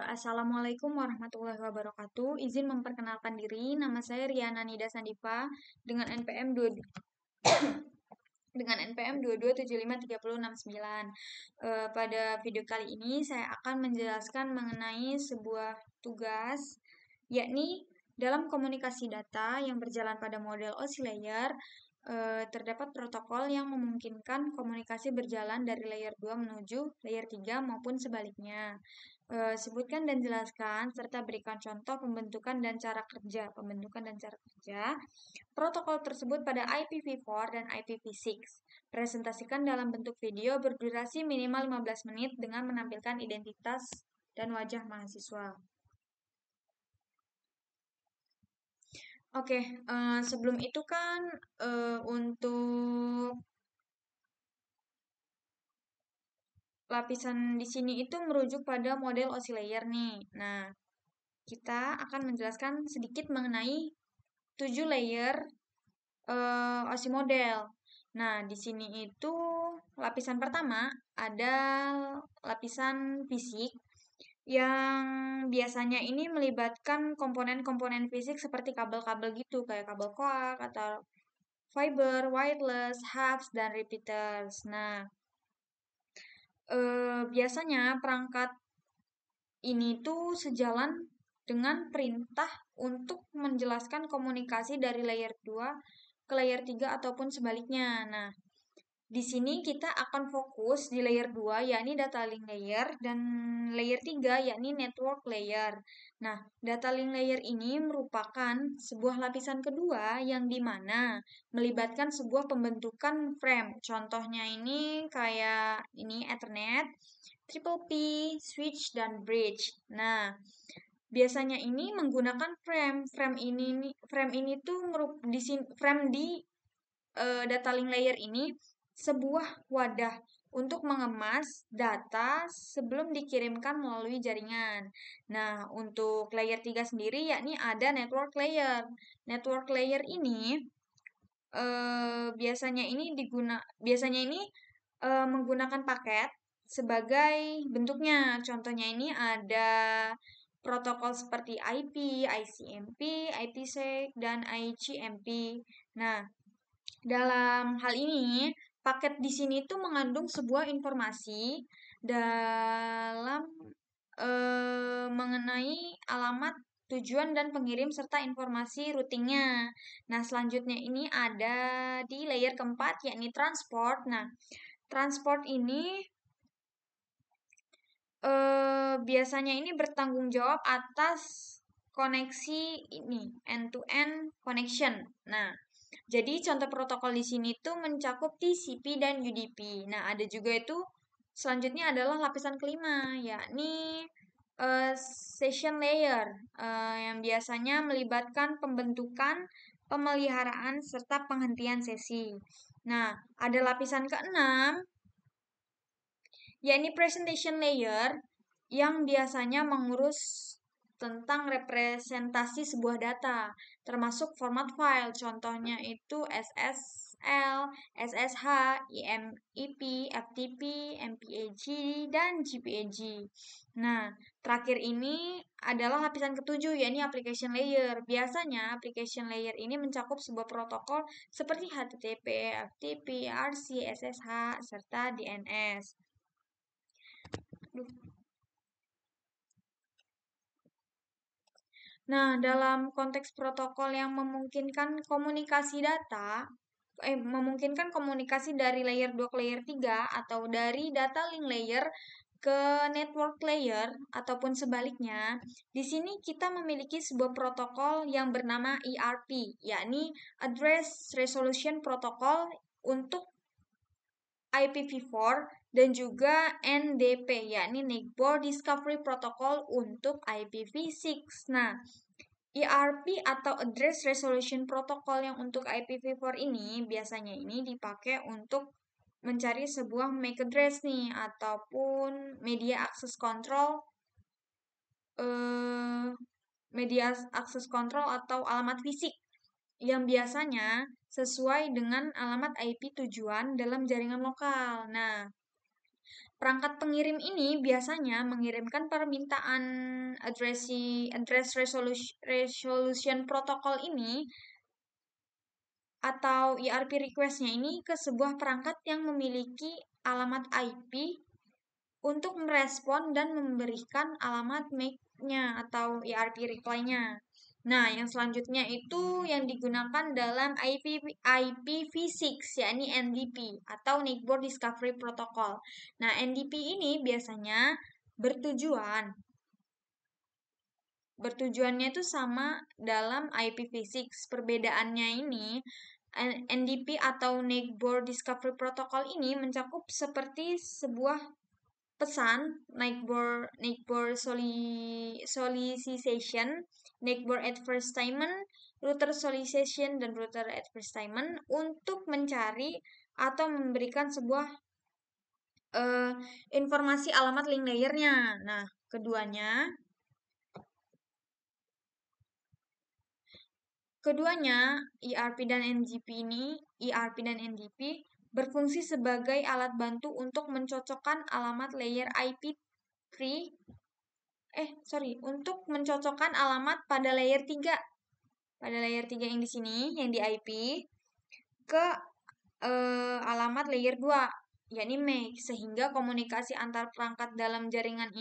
Assalamualaikum warahmatullahi wabarakatuh. Izin memperkenalkan diri, nama saya Riana Nida Sandipa dengan NPM 2 dengan NPM 2275369. Pada video kali ini saya akan menjelaskan mengenai sebuah tugas, yakni dalam komunikasi data yang berjalan pada model oscillator, terdapat protokol yang memungkinkan komunikasi berjalan dari layer 2 menuju layer 3 maupun sebaliknya. Sebutkan dan jelaskan serta berikan contoh pembentukan dan cara kerja. Protokol tersebut pada IPv4 dan IPv6. Presentasikan dalam bentuk video berdurasi minimal 15 menit dengan menampilkan identitas dan wajah mahasiswa. Oke, sebelum itu kan untuk lapisan di sini itu merujuk pada model oscillator nih. Nah, kita akan menjelaskan sedikit mengenai 7 layer OSI model. Nah, di sini itu lapisan pertama ada lapisan fisik yang biasanya ini melibatkan komponen-komponen fisik seperti kabel-kabel gitu, kayak kabel coax atau fiber, wireless, hubs, dan repeaters. Nah, biasanya perangkat ini tuh sejalan dengan perintah untuk menjelaskan komunikasi dari layer 2 ke layer 3 ataupun sebaliknya. Nah, di sini kita akan fokus di layer 2 yakni data link layer dan layer 3 yakni network layer. Nah, data link layer ini merupakan sebuah lapisan kedua yang dimana melibatkan sebuah pembentukan frame. Contohnya ini kayak ini Ethernet, Triple P, switch, dan bridge. Nah, biasanya ini menggunakan frame. Frame ini tuh frame di data link layer ini sebuah wadah untuk mengemas data sebelum dikirimkan melalui jaringan. Nah, untuk layer 3 sendiri yakni ada network layer. Network layer ini biasanya ini menggunakan paket sebagai bentuknya. Contohnya ini ada protokol seperti IP, ICMP, IPsec, dan IGMP. Nah, dalam hal ini, paket di sini tuh mengandung sebuah informasi dalam mengenai alamat tujuan dan pengirim serta informasi routingnya. Nah, selanjutnya ini ada di layer keempat yakni transport. Nah, transport ini biasanya ini bertanggung jawab atas koneksi ini end-to-end connection. Nah, jadi contoh protokol di sini tuh mencakup TCP dan UDP. Nah, ada juga itu selanjutnya adalah lapisan kelima, yakni session layer yang biasanya melibatkan pembentukan, pemeliharaan serta penghentian sesi. Nah, ada lapisan keenam yakni presentation layer yang biasanya mengurus tentang representasi sebuah data, termasuk format file. Contohnya itu SSL, SSH, IMEP, FTP, MPEG, dan JPEG. Nah, terakhir ini adalah lapisan ketujuh, yakni application layer. Biasanya application layer ini mencakup sebuah protokol seperti HTTP, FTP, RC, SSH, serta DNS. Nah, dalam konteks protokol yang memungkinkan komunikasi dari layer 2 ke layer 3 atau dari data link layer ke network layer ataupun sebaliknya, di sini kita memiliki sebuah protokol yang bernama ERP, yakni Address Resolution Protocol untuk IPv4 dan juga NDP yakni Neighbor Discovery Protocol untuk IPv6. Nah, ERP atau Address Resolution Protocol yang untuk IPv4 ini biasanya ini dipakai untuk mencari sebuah MAC address nih ataupun media access control atau alamat fisik yang biasanya sesuai dengan alamat IP tujuan dalam jaringan lokal. Nah, Perangkat pengirim ini biasanya mengirimkan permintaan address resolution protokol ini atau IRP request-nya ini ke sebuah perangkat yang memiliki alamat IP untuk merespon dan memberikan alamat make-nya atau IRP reply-nya. Nah, yang selanjutnya itu yang digunakan dalam IPv6, yakni NDP atau Network Discovery Protocol. Nah, NDP ini biasanya bertujuannya itu sama dalam IPv6. Perbedaannya ini, NDP atau Network Discovery Protocol ini mencakup seperti sebuah pesan neighbor solicitation, neighbor advertisement, router solicitation, dan router advertisement untuk mencari atau memberikan sebuah informasi alamat link layer-nya. Nah, Keduanya, IRP dan NDP berfungsi sebagai alat bantu untuk mencocokkan alamat layer untuk mencocokkan alamat pada layer 3. Pada layer 3 yang di sini, yang di IP, ke alamat layer 2, yakni MAC, sehingga komunikasi antar perangkat dalam jaringan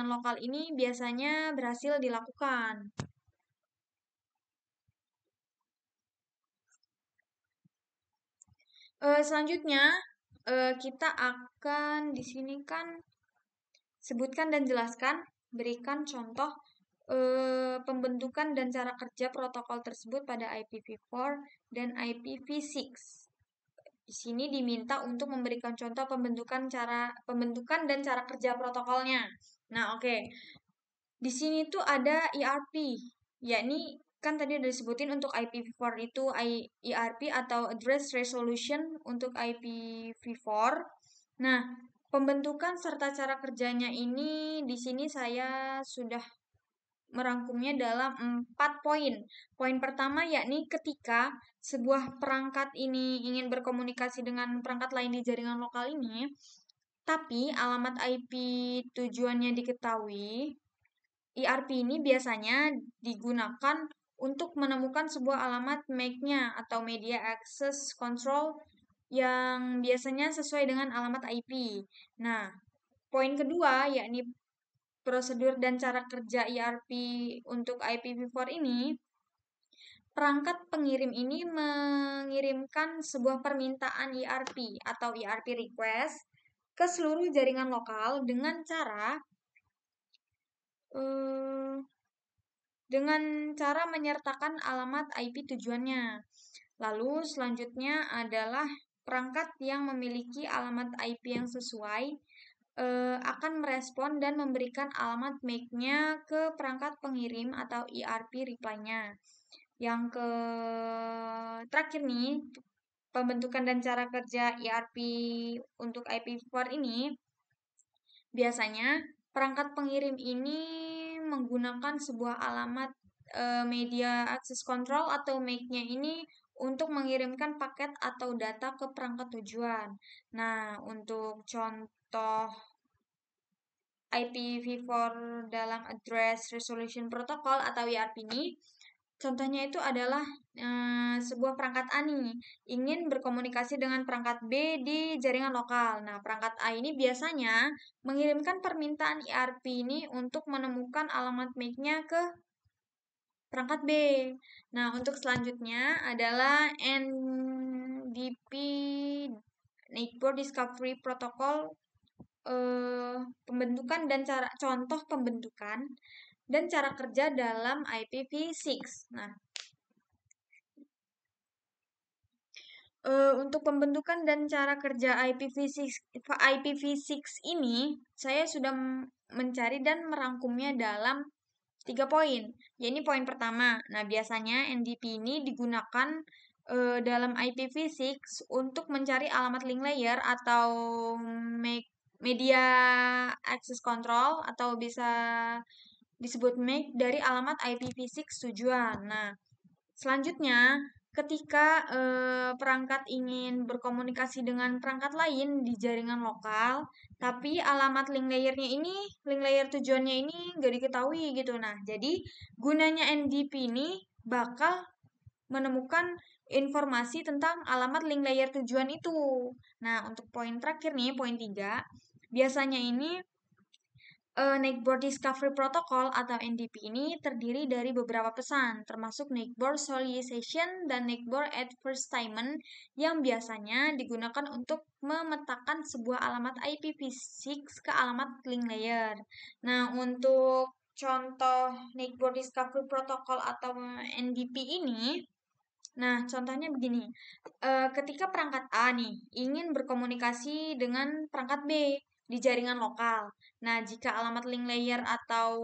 lokal ini biasanya berhasil dilakukan. Selanjutnya kita akan di sini kan sebutkan dan jelaskan, berikan contoh pembentukan dan cara kerja protokol tersebut pada IPv4 dan IPv6. Di sini diminta untuk memberikan contoh pembentukan dan cara kerja protokolnya. Nah, oke. Di sini tuh ada IRP, yakni kan tadi udah disebutin untuk IPv4 itu IRP atau Address Resolution untuk IPv4. Nah, pembentukan serta cara kerjanya ini di sini saya sudah merangkumnya dalam 4 poin. Poin pertama yakni ketika sebuah perangkat ini ingin berkomunikasi dengan perangkat lain di jaringan lokal ini, tapi alamat IP tujuannya diketahui, IRP ini biasanya digunakan untuk menemukan sebuah alamat MAC-nya atau Media Access Control yang biasanya sesuai dengan alamat IP. Nah, poin kedua yakni prosedur dan cara kerja IRP untuk IPv4 ini, perangkat pengirim ini mengirimkan sebuah permintaan IRP atau IRP request ke seluruh jaringan lokal dengan cara menyertakan alamat IP tujuannya. Lalu selanjutnya adalah perangkat yang memiliki alamat IP yang sesuai akan merespon dan memberikan alamat MAC-nya ke perangkat pengirim atau IRP reply-nya. Yang terakhir nih, pembentukan dan cara kerja IRP untuk IPv4 ini, biasanya perangkat pengirim ini menggunakan sebuah alamat Media Access Control atau MAC-nya ini untuk mengirimkan paket atau data ke perangkat tujuan. Nah, untuk contoh IPv4 dalam Address Resolution Protocol atau IRP ini, contohnya itu adalah sebuah perangkat A nih, ingin berkomunikasi dengan perangkat B di jaringan lokal. Nah, perangkat A ini biasanya mengirimkan permintaan IRP ini untuk menemukan alamat MAC-nya ke perangkat B. Nah, untuk selanjutnya adalah NDP, Network Discovery Protocol, pembentukan dan contoh pembentukan dan cara kerja dalam IPv6. Nah, untuk pembentukan dan cara kerja IPv6 ini, saya sudah mencari dan merangkumnya dalam 3 poin. Yaitu poin pertama. Nah, biasanya NDP ini digunakan dalam IPv6 untuk mencari alamat link layer atau media access control atau bisa disebut MAC dari alamat IPv6 tujuan. Nah, selanjutnya, ketika perangkat ingin berkomunikasi dengan perangkat lain di jaringan lokal, tapi alamat link layer tujuannya ini nggak diketahui gitu. Nah, jadi gunanya NDP ini bakal menemukan informasi tentang alamat link layer tujuan itu. Nah, untuk poin terakhir nih, poin 3, biasanya ini Neighbor Discovery Protocol atau NDP ini terdiri dari beberapa pesan, termasuk Neighbor Solicitation dan Neighbor Advertisement yang biasanya digunakan untuk memetakan sebuah alamat IPv6 ke alamat link layer. Nah, untuk contoh Neighbor Discovery Protocol atau NDP ini, nah, contohnya begini. Ketika perangkat A nih ingin berkomunikasi dengan perangkat B di jaringan lokal. Nah, jika alamat link layer atau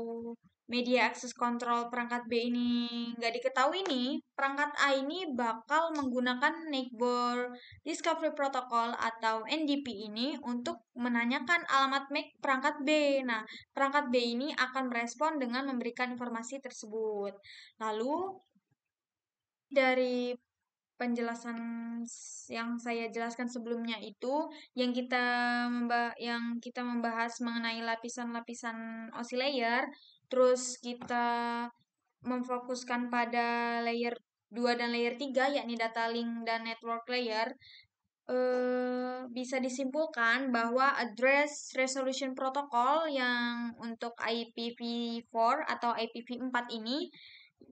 media access control perangkat B ini nggak diketahui nih, perangkat A ini bakal menggunakan Neighbor Discovery Protocol atau NDP ini untuk menanyakan alamat MAC perangkat B. Nah, perangkat B ini akan merespon dengan memberikan informasi tersebut. Lalu, dari penjelasan yang saya jelaskan sebelumnya itu yang kita membahas mengenai lapisan-lapisan OSI layer, terus kita memfokuskan pada layer 2 dan layer 3 yakni data link dan network layer. Bisa disimpulkan bahwa Address Resolution Protocol yang untuk IPv4 atau IPv4 ini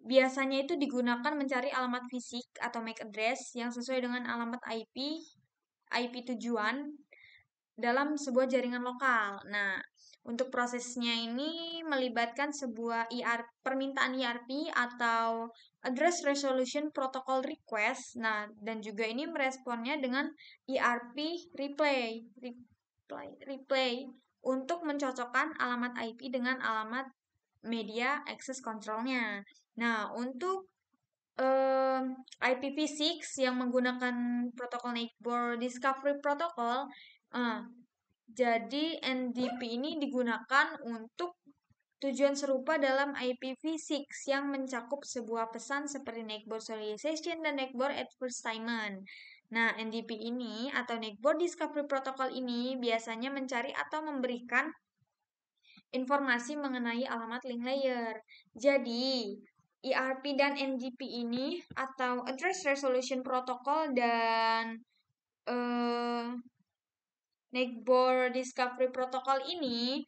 biasanya itu digunakan mencari alamat fisik atau MAC address yang sesuai dengan alamat IP tujuan dalam sebuah jaringan lokal. Nah, untuk prosesnya ini melibatkan sebuah permintaan IRP atau Address Resolution Protocol Request. Nah, dan juga ini meresponnya dengan IRP replay untuk mencocokkan alamat IP dengan alamat media access control-nya. Nah, untuk IPv6 yang menggunakan protokol Neighbor Discovery Protocol, jadi NDP ini digunakan untuk tujuan serupa dalam IPv6 yang mencakup sebuah pesan seperti Neighbor Solicitation dan Neighbor Advertisement. Nah, NDP ini atau Neighbor Discovery Protocol ini biasanya mencari atau memberikan informasi mengenai alamat link layer. Jadi, IRP dan NDP ini atau Address Resolution Protocol dan Neighbor Discovery Protocol ini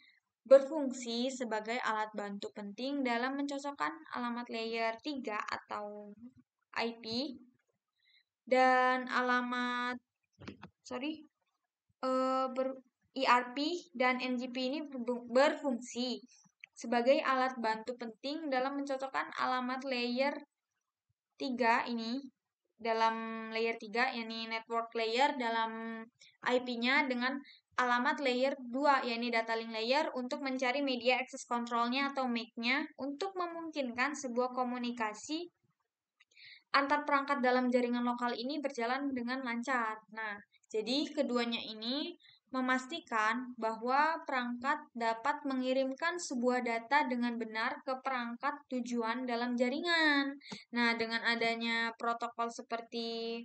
berfungsi sebagai alat bantu penting dalam mencocokkan alamat layer 3 atau IP dan IRP dan NGP ini berfungsi sebagai alat bantu penting dalam mencocokkan alamat layer 3 ini dalam layer 3 yakni network layer dalam IP-nya dengan alamat layer 2 yakni data link layer untuk mencari media access control-nya atau MAC-nya untuk memungkinkan sebuah komunikasi antar perangkat dalam jaringan lokal ini berjalan dengan lancar. Nah, jadi keduanya ini memastikan bahwa perangkat dapat mengirimkan sebuah data dengan benar ke perangkat tujuan dalam jaringan. Nah, dengan adanya protokol seperti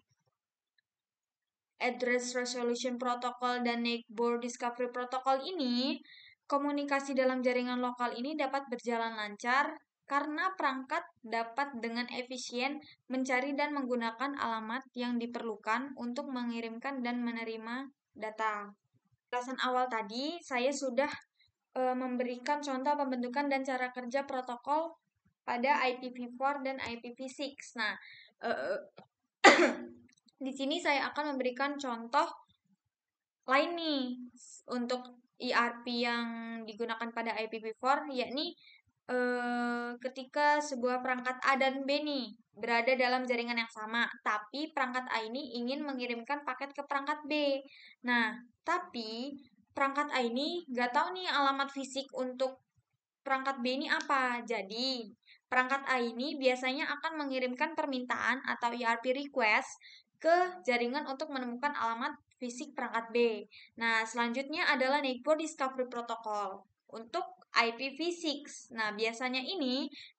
Address Resolution Protocol dan Neighbor Discovery Protocol ini, komunikasi dalam jaringan lokal ini dapat berjalan lancar karena perangkat dapat dengan efisien mencari dan menggunakan alamat yang diperlukan untuk mengirimkan dan menerima data. Penjelasan awal tadi, saya sudah memberikan contoh pembentukan dan cara kerja protokol pada IPv4 dan IPv6. Nah, di sini saya akan memberikan contoh lain nih untuk IRP yang digunakan pada IPv4, yakni ketika sebuah perangkat A dan B nih berada dalam jaringan yang sama, tapi perangkat A ini ingin mengirimkan paket ke perangkat B. Nah, tapi perangkat A ini nggak tahu nih alamat fisik untuk perangkat B ini apa. Jadi, perangkat A ini biasanya akan mengirimkan permintaan atau IRP request ke jaringan untuk menemukan alamat fisik perangkat B. Nah, selanjutnya adalah Neighbor Discovery Protocol. untuk IPv6. Nah, biasanya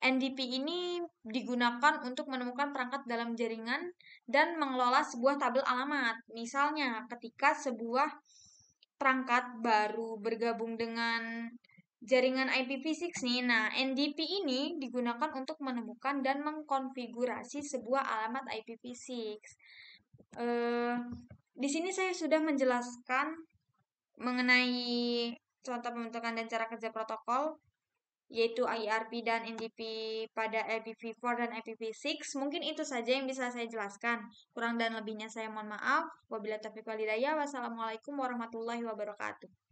NDP ini digunakan untuk menemukan perangkat dalam jaringan dan mengelola sebuah tabel alamat. Misalnya, ketika sebuah perangkat baru bergabung dengan jaringan IPv6 nih. Nah, NDP ini digunakan untuk menemukan dan mengkonfigurasi sebuah alamat IPv6. Di sini saya sudah menjelaskan mengenai contoh pembentukan dan cara kerja protokol, yaitu IRP dan NDP pada IPv4 dan IPv6. Mungkin itu saja yang bisa saya jelaskan. Kurang dan lebihnya saya mohon maaf. Wabillahi taufiq wal hidayah. Wassalamualaikum warahmatullahi wabarakatuh.